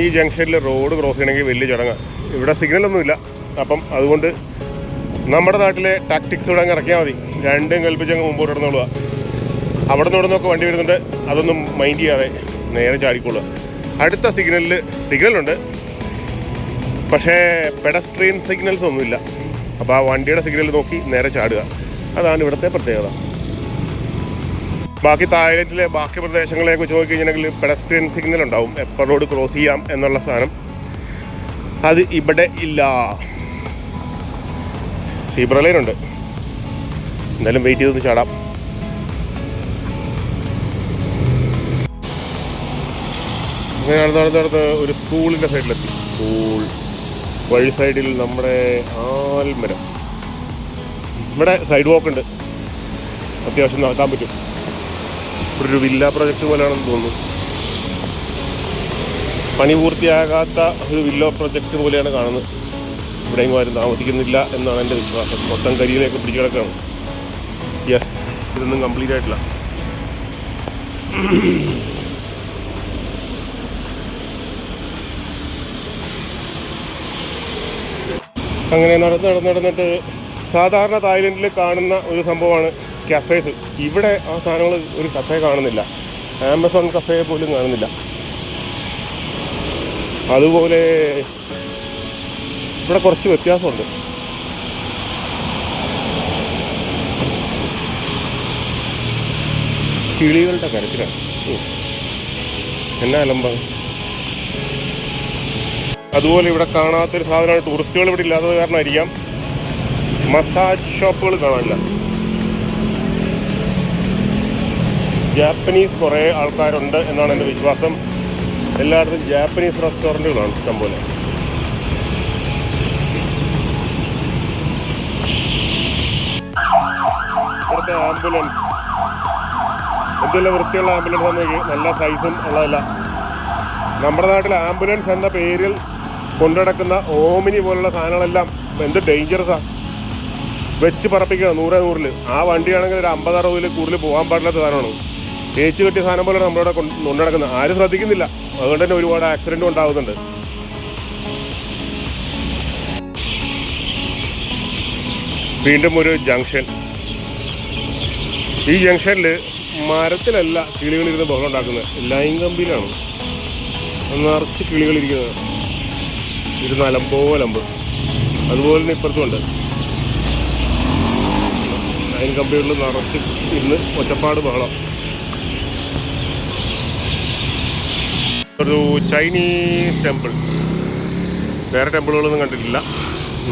ഈ ജംഗ്ഷനിൽ road cross ചെയ്യണമെങ്കിൽ വലിയ ചടങ്ങാണ്. ഇവിടെ സിഗ്നലൊന്നുമില്ല. അപ്പം അതുകൊണ്ട് നമ്മുടെ നാട്ടിലെ ടാക്ടിക്സ് ഇവിടെ അങ്ങ് ഇറക്കിയാൽ മതി. രണ്ടും കൽപ്പിച്ചങ്ങ് മുമ്പോട്ട് ഇടുന്നുള്ളൂ. അവിടെ നിന്ന് ഇവിടുന്നൊക്കെ വണ്ടി വരുന്നുണ്ട്. അതൊന്നും മൈൻഡ് ചെയ്യാതെ നേരെ ചാടിക്കൊള്ളുക. അടുത്ത സിഗ്നലുണ്ട്, പക്ഷേ പെഡസ്ട്രിയൻ സിഗ്നൽസ് ഒന്നുമില്ല. അപ്പോൾ ആ വണ്ടിയുടെ സിഗ്നൽ നോക്കി നേരെ ചാടുക. അതാണ് ഇവിടുത്തെ പ്രത്യേകത. ബാക്കി തായ്ലൻഡിലെ ബാക്കി പ്രദേശങ്ങളെയൊക്കെ വെച്ച് നോക്കിക്കഴിഞ്ഞാൽ പെഡസ്ട്രിയൻ സിഗ്നൽ ഉണ്ടാവും, എപ്പോൾ റോഡ് ക്രോസ് ചെയ്യാം എന്നുള്ള സാധനം. അത് ഇവിടെ ഇല്ല. സീബ്ര ലൈനുണ്ട്. എന്തായാലും വെയിറ്റ് ചെയ്തൊന്ന് ചാടാം. അങ്ങനെ നടന്ന് ഒരു സ്കൂളിൻ്റെ സൈഡിലെത്തി. സ്കൂൾ വഴി സൈഡിൽ നമ്മുടെ ആൽമരം. ഇവിടെ സൈഡ് വാക്ക് ഉണ്ട്, അത്യാവശ്യം നടക്കാൻ പറ്റും. ഇവിടെ ഒരു വില്ല പ്രൊജക്റ്റ് പോലെയാണെന്ന് തോന്നുന്നു. പണി പൂർത്തിയാകാത്ത ഒരു വില്ല പ്രൊജക്റ്റ് പോലെയാണ് കാണുന്നത്. ഇവിടെ എങ്ങും ആരും താമസിക്കുന്നില്ല എന്നാണ് എൻ്റെ വിശ്വാസം. മൊത്തം കരിയിലേക്ക് പിടിച്ചു കിടക്കുകയാണ്. യെസ്, ഇതൊന്നും കംപ്ലീറ്റ് ആയിട്ടില്ല. അങ്ങനെ നടന്നിട്ട് സാധാരണ തായ്ലൻഡിൽ കാണുന്ന ഒരു സംഭവമാണ് കഫേസ്. ഇവിടെ ആ സാധനങ്ങൾ ഒരു കഫേ കാണുന്നില്ല. ആമസോൺ കഫേ പോലും കാണുന്നില്ല. അതുപോലെ ഇവിടെ കുറച്ച് വ്യത്യാസമുണ്ട്. കിളികളുടെ കരച്ചിലാണ്. എന്നാ അലമ്പാണ്. അതുപോലെ ഇവിടെ കാണാത്തൊരു സാധനമാണ്, ടൂറിസ്റ്റുകൾ ഇവിടെ ഇല്ലാത്തത് കാരണമായിരിക്കാം, മസാജ് ഷോപ്പുകൾ കാണാനില്ല. ജാപ്പനീസ് കുറേ ആൾക്കാരുണ്ട് എന്നാണ് എൻ്റെ വിശ്വാസം. എല്ലായിടത്തും ജാപ്പനീസ് റെസ്റ്റോറൻറ്റുകളാണ് ഇഷ്ടംപോലെ. ഇവിടുത്തെ ആംബുലൻസ് എന്തെല്ലാം വൃത്തിയുള്ള ആംബുലൻസ് ആണെന്ന്, നല്ല സൈസും ഉള്ളതല്ല. നമ്മുടെ നാട്ടിൽ ആംബുലൻസ് എന്ന പേരിൽ കൊണ്ടുനടക്കുന്ന ഓമിനി പോലുള്ള സാധനങ്ങളെല്ലാം എന്ത് ഡേഞ്ചറസാണ്. വെച്ച് പറപ്പിക്കണം 100-100. ആ വണ്ടിയാണെങ്കിൽ ഒരു 50-60 കൂടുതൽ പോകാൻ പാടില്ലാത്ത സാധനമാണ്. തേച്ച് കെട്ടിയ സാധനം പോലെ നമ്മളിവിടെ കൊണ്ടുനടക്കുന്നത്. ആരും ശ്രദ്ധിക്കുന്നില്ല. അതുകൊണ്ട് തന്നെ ഒരുപാട് ആക്സിഡൻറ്റും ഉണ്ടാകുന്നുണ്ട്. വീണ്ടും ഒരു ജംഗ്ഷൻ. ഈ ജംഗ്ഷനിൽ മരത്തിലല്ല കിളികളിരുന്ന് ബഹളം ഉണ്ടാക്കുന്നത്, ലൈൻ കമ്പിയിലാണ് നിറച്ച് കിളികളിരിക്കുന്നത്. ഇരുന്ന് അലമ്പ്. അതുപോലെ തന്നെ ഇപ്പുറത്തുമുണ്ട്. ലൈൻ കമ്പികളിൽ നിറച്ച് ഇരുന്ന് ഒച്ചപ്പാട് ബഹളം. ഒരു ചൈനീസ് ടെമ്പിൾ. വേറെ ടെമ്പിളുകളൊന്നും കണ്ടിട്ടില്ല.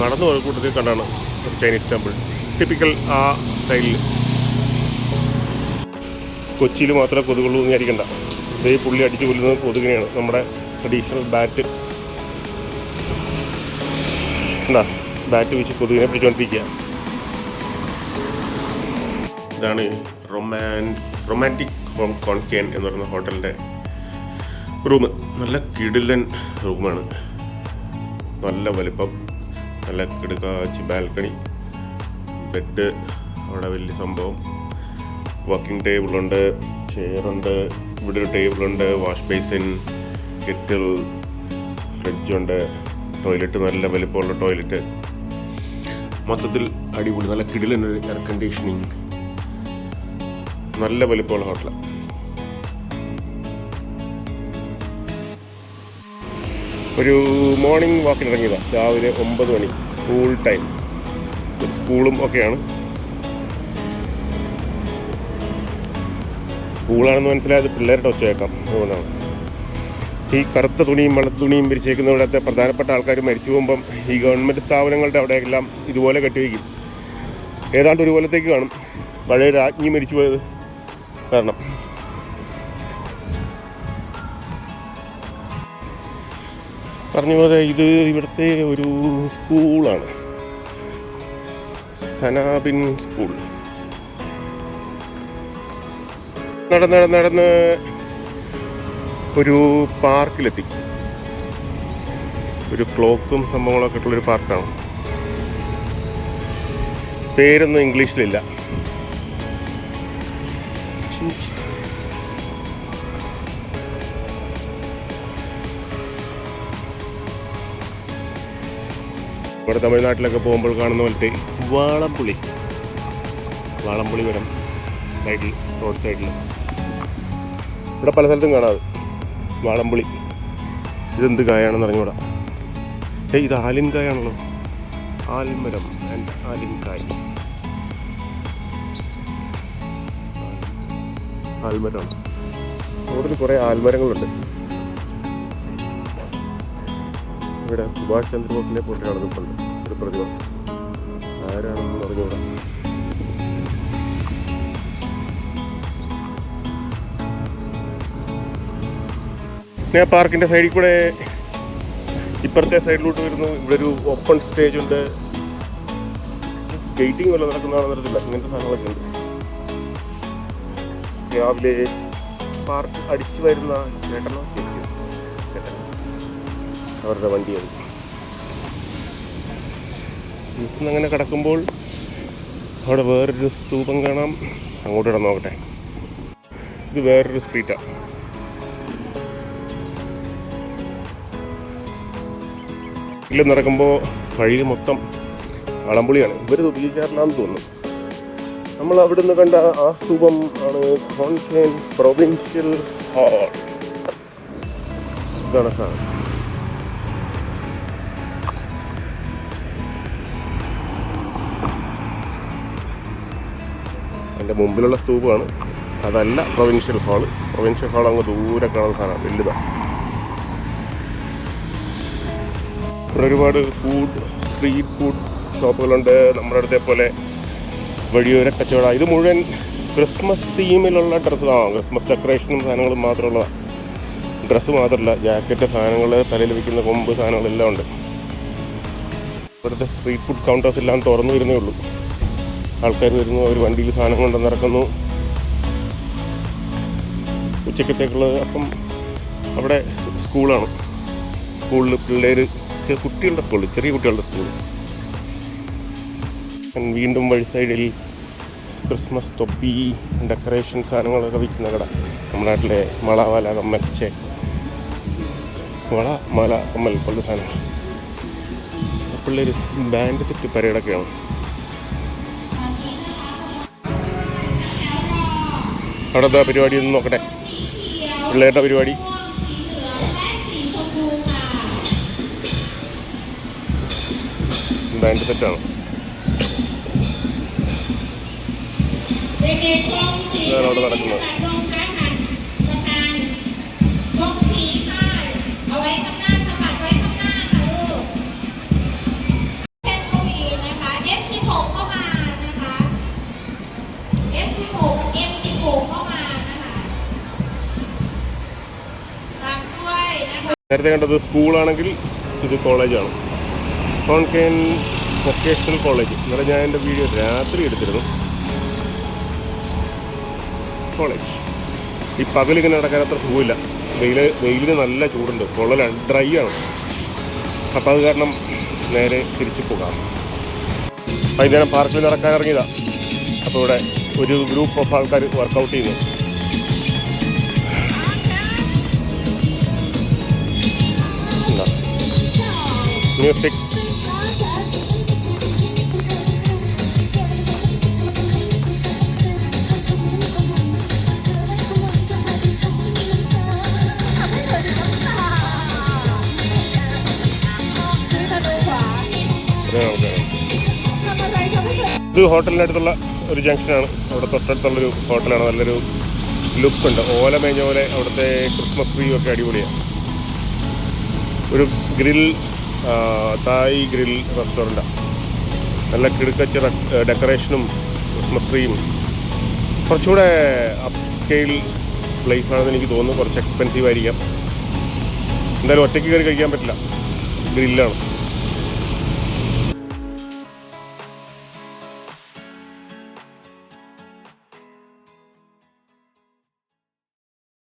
നടന്നു പോയ കൂട്ടത്തിൽ കണ്ടാണ് ഒരു ചൈനീസ് ടെമ്പിൾ. ടിപ്പിക്കൽ ആ സ്റ്റൈലിൽ. കൊച്ചിയിൽ മാത്രമേ കൊതുകുള്ളൂ എന്ന് വിചാരിക്കണ്ട. ഇതേ പുള്ളി അടിച്ചു കൊല്ലുന്നത് കൊതുകിനെയാണ്. നമ്മുടെ ട്രഡീഷണൽ ബാറ്റ്. എന്താ ബാറ്റ് വെച്ച് കൊതുകിനെ പിടിച്ചുകൊണ്ടിരിക്കുക. ഇതാണ് റൊമാൻറ്റിക് ഹോം കോൺകേൻ എന്ന് പറയുന്ന ഹോട്ടലിൻ്റെ റൂം. നല്ല കിടിലൻ റൂമാണ്. നല്ല വലിപ്പം, നല്ല കിടുക്കാച്ചി ബാൽക്കണി, ബെഡ്, അവിടെ വലിയ സംഭവം, വർക്കിംഗ് ടേബിളുണ്ട്, ചെയറുണ്ട്, ഇവിടെ ഒരു ടേബിളുണ്ട്, വാഷ് ബേസിൻ, കെറ്റിൽ, ഫ്രിഡ്ജുണ്ട്, ടോയ്ലറ്റ്, നല്ല വലിപ്പമുള്ള ടോയ്ലറ്റ്. മൊത്തത്തിൽ അടിപൊളി. നല്ല കിടിലൻ എയർ കണ്ടീഷനിങ്. നല്ല വലിപ്പമുള്ള ഹോട്ടലാണ്. ഒരു മോർണിംഗ് വാക്കിന് ഇറങ്ങിയതാണ്. രാവിലെ 9 മണി, സ്കൂൾ ടൈം. സ്കൂളും ഒക്കെയാണ്. സ്കൂളാണെന്ന് മനസ്സിലായത് പിള്ളേരുടെ ഒച്ചയേക്കാം. അതുകൊണ്ടാണ് ഈ കറുത്ത തുണിയും വെള്ള തുണിയും പിരിച്ചേക്കുന്ന ഇവിടുത്തെ പ്രധാനപ്പെട്ട ആൾക്കാർ മരിച്ചു പോകുമ്പം ഈ ഗവൺമെൻറ് സ്ഥാപനങ്ങളുടെ അവിടെയെല്ലാം ഇതുപോലെ കെട്ടിവയ്ക്കും. ഏതാണ്ട് ഒരു കൊല്ലത്തേക്ക് കാണും. പഴയ രാജ്ഞി മരിച്ചു പോയത് കാരണം. പറഞ്ഞു പോലെ ഇത് ഇവിടുത്തെ ഒരു സ്കൂളാണ്, സനാബിൻ സ്കൂൾ. നടന്ന് ഒരു പാർക്കിലെത്തി. ഒരു ക്ലോക്കും സംഭവങ്ങളൊക്കെ ഉള്ളൊരു പാർക്കാണ്. പേരൊന്നും ഇംഗ്ലീഷിലില്ല. ഇവിടെ തമിഴ്നാട്ടിലൊക്കെ പോകുമ്പോൾ കാണുന്ന പോലത്തെ വാളംപുളി മരം സൈഡിൽ, റോഡ് സൈഡിൽ ഇവിടെ പല സ്ഥലത്തും കാണാതെ വാളംപുളി. ഇതെന്ത് കായാണെന്ന് അറിഞ്ഞൂടാ. ഇത് ആലിൻ കായാണല്ലോ, ആൽമരം ആൻഡ് ആലിൻ കായ്. ആൽമരമാണ്. റോഡിൽ കുറേ ആൽമരങ്ങളുണ്ട്. ഇവിടെ സുഭാഷ് ചന്ദ്രബോസിനെ പോയിട്ട് നടന്നിട്ടുണ്ട് ഒരു പ്രതിമ. ആരാണെന്ന് പറഞ്ഞുകൂടാ. ഞാൻ പാർക്കിൻ്റെ സൈഡിൽ കൂടെ ഇപ്പുറത്തെ സൈഡിലോട്ട് വരുന്നു. ഇവിടെ ഒരു ഓപ്പൺ സ്റ്റേജ് ഉണ്ട്. സ്കേറ്റിംഗ് വല്ല നടക്കുന്നതാണെന്ന് അറിയത്തില്ല. ഇങ്ങനത്തെ സാധനങ്ങളൊക്കെ ഉണ്ട്. രാവിലെ പാർക്ക് അടിച്ചു വരുന്ന ചേട്ടനോ ചേച്ചി, ചേട്ടൻ, അവരുടെ വണ്ടിയാണ്. ഇന്നങ്ങനെ കിടക്കുമ്പോൾ അവിടെ വേറൊരു സ്തൂപം കാണാം. അങ്ങോട്ട് ഇടാൻ നോക്കട്ടെ. ഇത് വേറൊരു സ്ട്രീറ്റാണ്. ഇതിൽ നടക്കുമ്പോൾ വഴിയിൽ മൊത്തം വളംപുളിയാണ്. ഇവരിത് ഉപയോഗിക്കാറില്ലാന്ന് തോന്നുന്നു. നമ്മൾ അവിടെ നിന്ന് കണ്ട ആ സ്തൂപം ആണ് കോൺകേൻ പ്രൊവിൻഷ്യൽ ഹാൾ. ഇതാണ് സാധനം. എൻ്റെ മുമ്പിലുള്ള സ്തൂപമാണ്, അതല്ല പ്രൊവിൻഷ്യൽ ഹാള്. പ്രൊവിൻഷ്യൽ ഹാൾ അങ്ങ് ദൂരെ കാണുന്ന സാധനം, വലുതാണ്. ഇവിടെ ഒരുപാട് സ്ട്രീറ്റ് ഫുഡ് ഷോപ്പുകളുണ്ട്. നമ്മുടെ അടുത്തെ പോലെ വഴിയോര കച്ചവടം. ഇത് മുഴുവൻ ക്രിസ്മസ് തീമിലുള്ള ഡ്രസ്സാണ്. ക്രിസ്മസ് ഡെക്കറേഷനും സാധനങ്ങളും മാത്രമുള്ളതാണ്. ഡ്രസ്സ് മാത്രമല്ല, ജാക്കറ്റ്, സാധനങ്ങൾ, തലയിൽ വയ്ക്കുന്ന കൊമ്പ്, സാധനങ്ങളെല്ലാം ഉണ്ട്. ഇവിടുത്തെ സ്ട്രീറ്റ് ഫുഡ് കൗണ്ടേഴ്സ് എല്ലാം തുറന്നു വരുന്നേ ഉള്ളൂ. ആൾക്കാർ വരുന്നു, അവർ വണ്ടിയിൽ സാധനം കൊണ്ടുവന്ന് ഇറക്കുന്നു. ഉച്ചക്കത്തേക്കുള്ളത്. അപ്പം അവിടെ സ്കൂളാണ്. സ്കൂളിൽ പിള്ളേർ, കുട്ടികളുടെ സ്കൂളിൽ, ചെറിയ കുട്ടികളുടെ സ്കൂളിൽ. വീണ്ടും വഴി സൈഡിൽ ക്രിസ്മസ് തൊപ്പി, ഡെക്കറേഷൻ സാധനങ്ങളൊക്കെ വിൽക്കുന്ന കട. നമ്മുടെ നാട്ടിലെ വള, മാല, കമ്മൽ, വള, മാല, കമ്മൽ പോലത്തെ സാധനങ്ങൾ. പിള്ളേർ ബാൻഡ് സെറ്റ് പരേഡൊക്കെയാണ്. അവിടുത്തെ പരിപാടി ഒന്ന് നോക്കട്ടെ. പിള്ളേരുടെ പരിപാടി. ബാൻഡ് സെറ്റാണ്. ഇതാണ് അവിടെ നടക്കുന്നത്. നേരത്തെ കണ്ടത് സ്കൂളാണെങ്കിൽ ഇത് കോളേജാണ്. കോൺകേൻ വൊക്കേഷണൽ കോളേജ്. ഇന്നലെ ഞാൻ എൻ്റെ വീഡിയോ രാത്രി എടുത്തിരുന്നു. കോളേജ് ഈ പകലിങ്ങനെ നടക്കാൻ അത്ര സുഖമില്ല. വെയിലിന് നല്ല ചൂടുണ്ട്. പൊള്ളല ഡ്രൈ ആണ്. അപ്പം അത് കാരണം നേരെ തിരിച്ചു പോകാം. വൈകുന്നേരം പാർക്കിൽ നടക്കാൻ ഇറങ്ങിയതാണ്. അപ്പോൾ ഇവിടെ ഒരു ഗ്രൂപ്പ് ഓഫ് ആൾക്കാർ വർക്കൗട്ട് ചെയ്യുന്നു. മ്യൂസിക്. ഇത് ഹോട്ടലിൻ്റെ അടുത്തുള്ള ഒരു ജംഗ്ഷനാണ്. അവിടെ തൊട്ടടുത്തുള്ളൊരു ഹോട്ടലാണ്. നല്ലൊരു ലുക്കുണ്ട്. ഓല മേഞ്ഞ പോലെ. അവിടുത്തെ ക്രിസ്മസ് ട്രീ ഒക്കെ അടിപൊളിയാണ്. ഒരു ഗ്രിൽ, തായ് ഗ്രിൽ റെസ്റ്റോറൻറ്റാണ്. നല്ല കിടുക്കച്ച ഡെക്കറേഷനും ക്രിസ്മസ് ട്രീയും. കുറച്ചുകൂടെ അപ്പ് സ്കെയിൽ പ്ലേസ് ആണെന്ന് എനിക്ക് തോന്നുന്നു. കുറച്ച് എക്സ്പെൻസീവ് ആയിരിക്കാം. എന്തായാലും ഒറ്റയ്ക്ക് കയറി കഴിക്കാൻ പറ്റില്ല. ഗ്രില്ലാണ്.